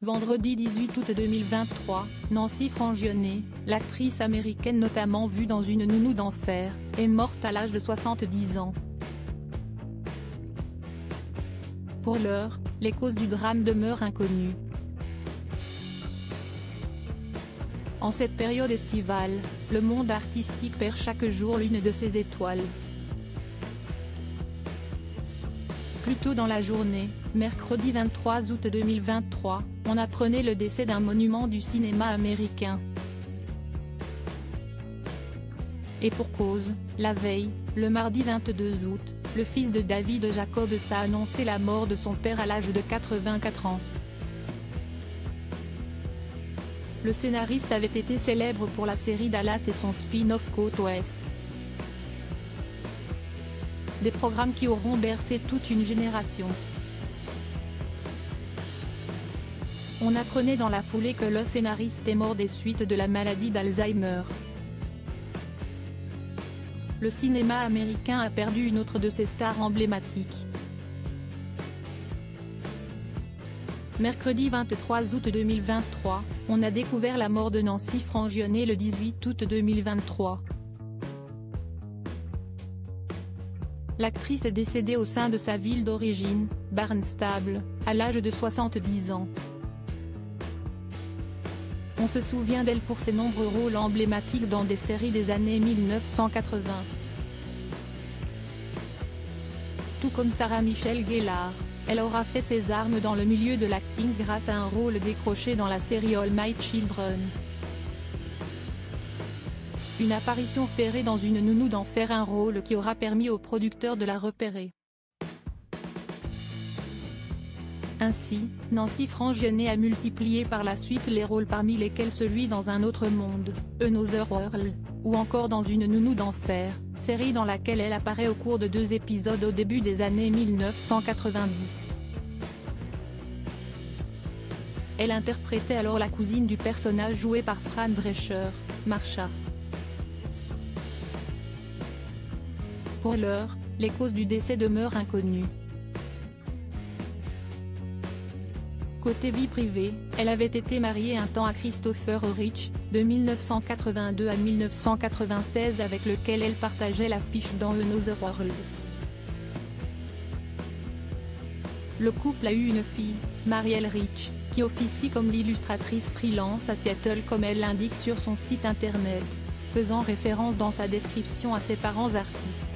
Vendredi 18 août 2023, Nancy Frangione, l'actrice américaine notamment vue dans Une nounou d'enfer, est morte à l'âge de 70 ans. Pour l'heure, les causes du drame demeurent inconnues. En cette période estivale, le monde artistique perd chaque jour l'une de ses étoiles. Plus tôt dans la journée, mercredi 23 août 2023, on apprenait le décès d'un monument du cinéma américain. Et pour cause, la veille, le mardi 22 août, le fils de David Jacobs a annoncé la mort de son père à l'âge de 84 ans. Le scénariste avait été célèbre pour la série Dallas et son spin-off Côte Ouest. Des programmes qui auront bercé toute une génération. On apprenait dans la foulée que le scénariste est mort des suites de la maladie d'Alzheimer. Le cinéma américain a perdu une autre de ses stars emblématiques. Mercredi 23 août 2023, on a découvert la mort de Nancy Frangione le 18 août 2023. L'actrice est décédée au sein de sa ville d'origine, Barnstable, à l'âge de 70 ans. On se souvient d'elle pour ses nombreux rôles emblématiques dans des séries des années 1980. Tout comme Sarah Michelle Gellar, elle aura fait ses armes dans le milieu de l'acting grâce à un rôle décroché dans la série All My Children. Une apparition ferrée dans Une nounou d'enfer, un rôle qui aura permis aux producteurs de la repérer. Ainsi, Nancy Frangione a multiplié par la suite les rôles parmi lesquels celui dans Un autre monde, Another World, ou encore dans Une nounou d'enfer, série dans laquelle elle apparaît au cours de 2 épisodes au début des années 1990. Elle interprétait alors la cousine du personnage joué par Fran Drescher, Marsha. Pour l'heure, les causes du décès demeurent inconnues. Côté vie privée, elle avait été mariée un temps à Christopher Rich, de 1982 à 1996, avec lequel elle partageait l'affiche dans Another World. Le couple a eu une fille, Marielle Rich, qui officie comme l'illustratrice freelance à Seattle comme elle l'indique sur son site internet, faisant référence dans sa description à ses parents artistes.